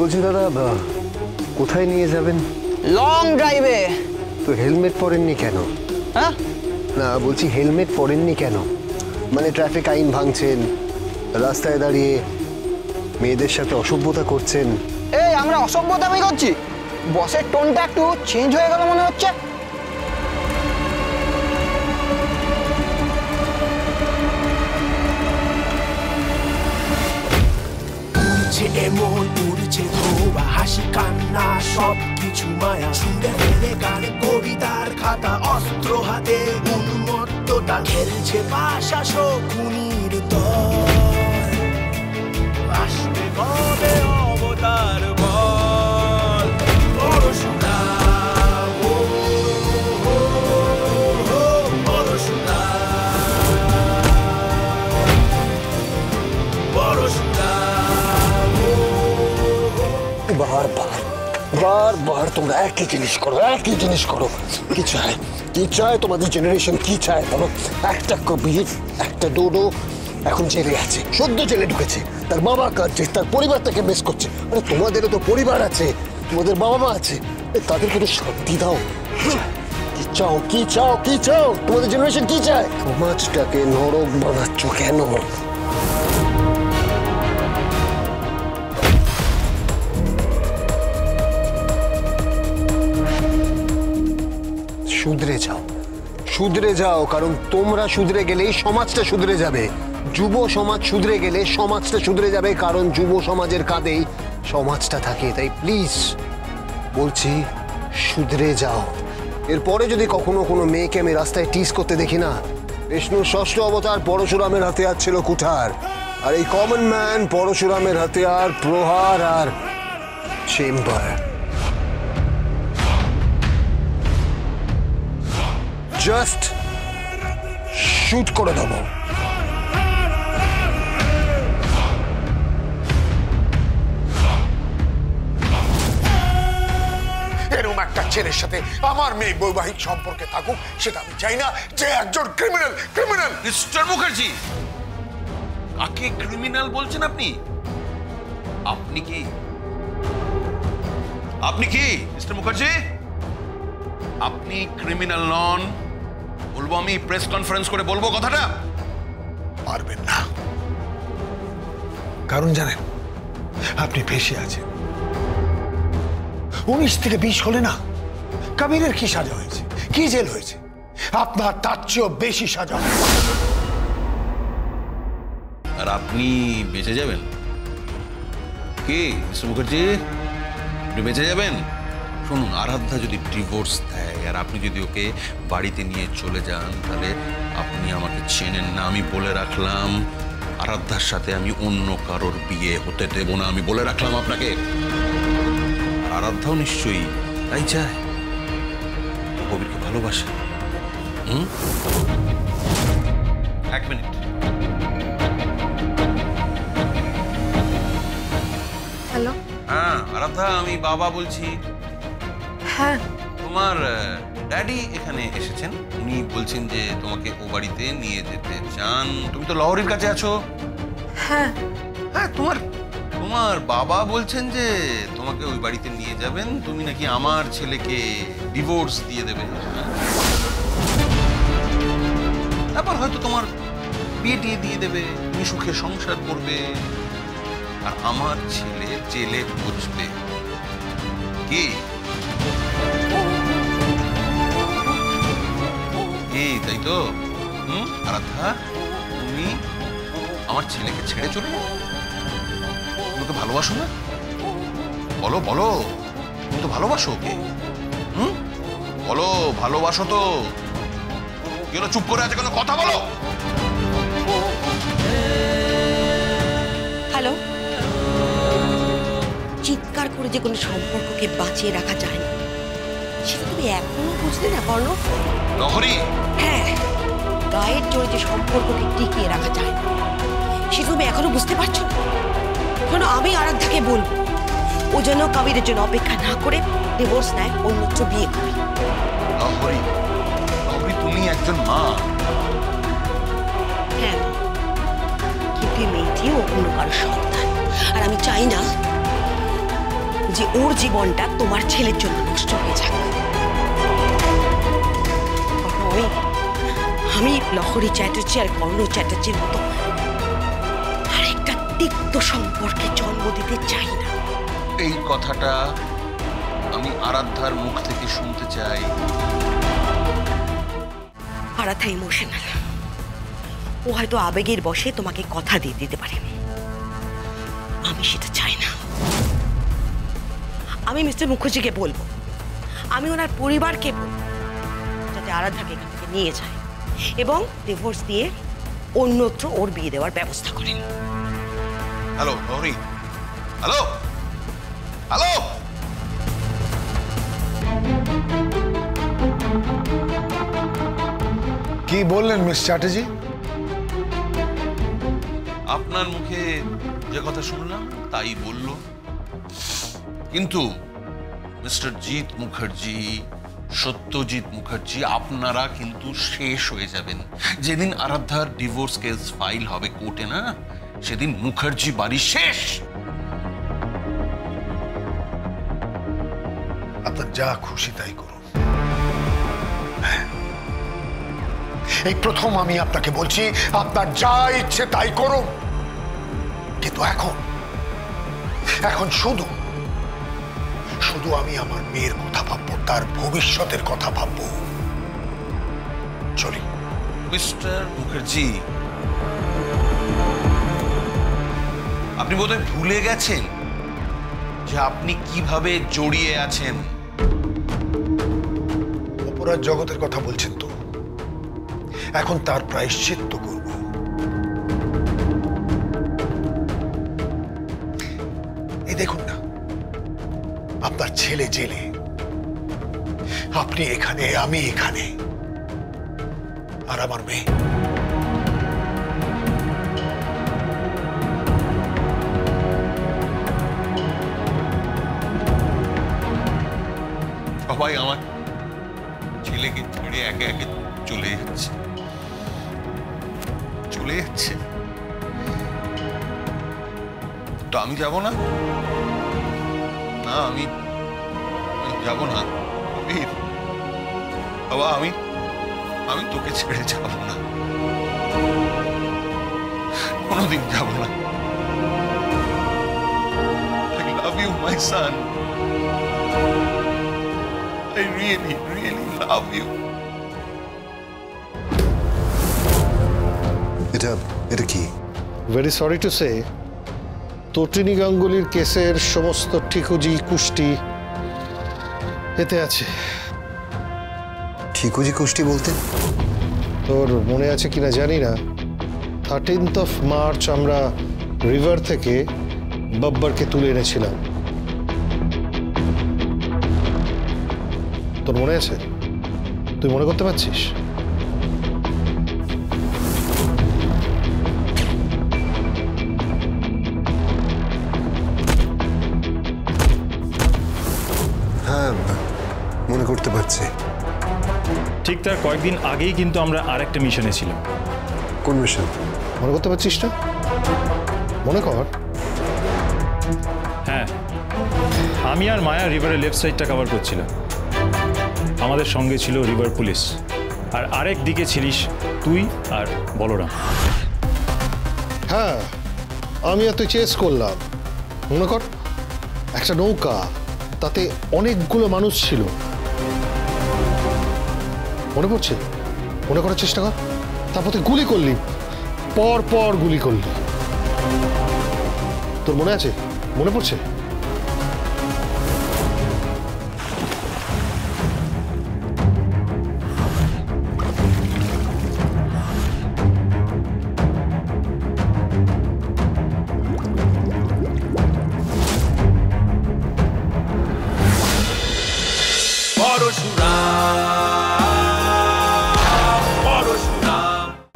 বলছি দাদা, কোথায় নিয়ে যাবেন? লং ড্রাইভে। তো হেলমেট পরেননি কেন? হ্যাঁ না, বলছি হেলমেট পরেননি কেন? মানে ট্রাফিক আইন ভাঙছেন, রাস্তায় দাঁড়িয়ে মেয়েদের সাথে অসভ্যতা করছেন। এই আমরা অসভ্যতামি করছি? বসের টোনটা একটু চেঞ্জ হয়ে গেল মনে হচ্ছে। উড়ছে এমন উড়ছে ধোয়া, হাসি কান্না সব কিছু মায়া, ছুঁড়ে ফেলে গানে কবিতার খাতা, অস্ত্র হাতে উন্মত্ততা, খেলছে পাশা শকুনির দল, আসবে কবে অবতার বল, পরশুরা পরশুরা পরশুরা। বারবার তোমরা একই জিনিস করো, একই জিনিস করো। কি চায়, কি চায় তোমাদের জেনারেশন? কি চায় বলো? একটা কবির, একটা ডোডো এখন জেলে আছে, সদ্য জেলে ঢুকেছে, তার বাবা কাঁদছে, তার পরিবার তাকে মিস করছে। আরে তোমাদেরও তো পরিবার আছে, তোমাদের বাবা মা আছে, তাদেরকে তো শান্তি দাও। কি চাও, কি চাও, কি চাও? তোমাদের জেনারেশন কি চায়? সমাজটাকে নরক বানাচ্ছ কেন? শুধরে যাও, শুধরে যাও, কারণ তোমরা শুধরে গেলেই সমাজটা শুধরে যাবে। যুব সমাজ শুধরে গেলে সমাজটা শুধরে যাবে, কারণ যুব সমাজের কাঁধেই সমাজটা থাকে। তাই প্লিজ বলছি, শুধরে যাও। এরপরে যদি কখনো কোনো মেয়েকে আমি রাস্তায় টিজ করতে দেখি না, বিষ্ণুর ষষ্ঠ অবতার পরশুরামের হাতিয়ার ছিল কুঠার, আর এই কমন ম্যান পরশুরামের হাতিয়ার প্রহার আর চেম্বার। জাস্ট শুট করে দেবো। এরকম একটা ছেলের সাথে আমার মেয়ে বৈবাহিক সম্পর্কে থাকুক, সেটা আমি চাই না। যে একজন ক্রিমিনাল, ক্রিমিনাল। মিস্টার মুখার্জি, কাকে ক্রিমিনাল বলছেন আপনি? আপনি কি মিস্টার মুখার্জি? আপনি ক্রিমিনাল নন। বলবো আমি, প্রেস কনফারেন্স করে বলবো কথাটা? পারবেন না, কারণ জানেন আপনি ফেঁসে আছেন। 19 থেকে 20 হলে না, কবিরের কি সাজা হয়েছে, কি জেল হয়েছে, আপনার তার চেয়েও বেশি সাজা। আর আপনি বেঁচে যাবেন? কি মিস্টার মুখার্জি, আপনি বেঁচে যাবেন? শুনুন, আরাধ্যা যদি ডিভোর্স দেয় আর আপনি যদি ওকে বাড়িতে নিয়ে চলে যান, তাহলে আপনি আমাকে চেনেন না। আমি বলে রাখলাম, আরাধ্যার সাথে আমি অন্য কারোর বিয়ে হতে দেব না। আমি বলে রাখলাম আপনাকে। আরাধ্যাও নিশ্চয়ই তাই চায়, কবিরকে ভালোবাসে। এক মিনিট। হ্যালো। হ্যাঁ আরাধ্যা, আমি বাবা বলছি। হ্যাঁ, তোমার ড্যাডি এখানে এসেছেন। উনি বলছেন যে তোমাকে ও বাড়িতে নিয়ে যেতে চান। তুমি তো লহরীর কাছে আছো। হ্যাঁ হ্যাঁ, তোমার বাবা বলছেন যে তোমাকে ওই বাড়িতে নিয়ে যাবেন। তুমি নাকি আমার ছেলেকে ডিভোর্স দিয়ে দেবে, তারপর হয়তো তোমার বিয়ে দিয়ে দেবে, তুমি সুখে সংসার করবে, আর আমার ছেলে জেলে পৌঁছবে। কি তাই তো? আরাধ্যা, তুমি আমার ছেলেকে ছেড়ে চলে যাও? তুমি ওকে ভালোবাসো না? বলো বলো, তুমি তো ভালোবাসো ওকে। বলো ভালোবাসো তো? কেন চুপ করে আছে, কোনো কথা বলো। হ্যালো। চিৎকার করে যে কোনো সম্পর্ককে বাঁচিয়ে রাখা যায় না, সেটা তুমি এখনো বুঝলে না কর্ণ? লহরী, হ্যাঁ, গায়ের জোরে যে সম্পর্ককে টিকিয়ে রাখা যায় না, সেটা তুমি এখনো বুঝতে পারছো না? শোনো, আমি আরাধ্যাকে বলবো ও যেন কবিরের জন্য অপেক্ষা না করে ডিভোর্স নেয়, অন্যত্র বিয়ে করে। লহরী, তুমি একজন মা। হ্যাঁ, কিন্তু মেয়েটিও অন্য কারো সন্তান, আর আমি চাই না যে ওর জীবনটা তোমার ছেলের জন্য নষ্ট হয়ে যাক। আমি লহরী চ্যাটার্জি আর কর্ণ চ্যাটার্জির মতো আরেকটা তিক্ত সম্পর্কে জন্ম দিতে চাই না। এই কথাটা আমি আরাধ্যার মুখ থেকে শুনতে চাই। আরাধ্যা ইমোশনাল, ও হয়তো আবেগের বশে তোমাকে কথা দিয়ে দিতে পারে, আমি সেটা চাই না। আমি মিস্টার মুখার্জিকে বলবো, আমি ওনার পরিবারকে বলবো যাতে আরাধ্যাকে এখান থেকে নিয়ে যায় এবং ডিভোর্স দিয়ে অন্যত্র ওর বিয়ে দেওয়ার ব্যবস্থা করেন। হ্যালো গৌরী, হ্যালো হ্যালো, কি বললেন মিস চ্যাটার্জি? আপনার মুখে যে কথা শুনলাম তাই বলল, কিন্তু মিস্টার জিৎ মুখার্জি, সত্যজিৎ মুখার্জি, আপনারা কিন্তু শেষ হয়ে যাবেন। যেদিন আরাধ্যার ডিভোর্স কেস ফাইল হবে কোর্টে না, সেদিন মুখার্জি বাড়ি শেষ। আপনার যা খুশি তাই করুন। এই প্রথম আমি আপনাকে বলছি, আপনার যা ইচ্ছে তাই করুন, কিন্তু এখন শুধু আমি আমার মেয়ের কথা ভাববো, তার ভবিষ্যতের কথা ভাববো। চলি। মিস্টার মুখার্জি, আপনি বোধহয় ভুলে গেছেন যে আপনি কিভাবে জড়িয়ে আছেন। অপরাধ জগতের কথা বলছেন তো, এখন তার প্রায়শ্চিত্ত করব। এই দেখুন না, আপনার ছেলে জেলে, আপনি এখানে, আমি এখানে, আর আমার মেয়ে। সবাই আমার ছেলেকে ছেড়ে একে একে চলে যাচ্ছে। তো আমি যাব না? না, আমি যাব না বীর বাবা, আমি তোকে ছেড়ে যাব না, কোনোদিন যাব না। I love you, my son. I really, really love you. এটা কি? ভেরি সরি টু সে, তটিনী গাঙ্গুলির কেসের সমস্ত ঠিকুজি কুষ্টি এতে আছে। ঠিকুজি কুষ্টি বলতে? তোর মনে আছে কিনা জানি না, 13th of March আমরা রিভার থেকে বাব্বারকে তুলে এনেছিলাম। তোর মনে আছে? তুই মনে করতে পারছিস? হ্যাঁ, মনে করতে পারছি। ঠিক তার কয়েকদিন আগেই কিন্তু আমরা আরেকটা মিশনে ছিলাম। কোন মিশন? মনে করতে পারছিস না? মনে কর। হ্যাঁ, আমি আর মায়া রিভারের লেফট সাইডটা কভার করছিলাম। আমাদের সঙ্গে ছিল রিভার পুলিশ, আর আরেক দিকে ছিলিস তুই আর বলরাম। হ্যাঁ, আমি এত চেস করলাম। মনে কর একটা নৌকা, তাতে অনেকগুলো মানুষ ছিল। মনে পড়ছে? মনে করার চেষ্টা কর। তারপর তুই গুলি করলি, পর পর গুলি করলি। তোর মনে আছে? মনে পড়ছে?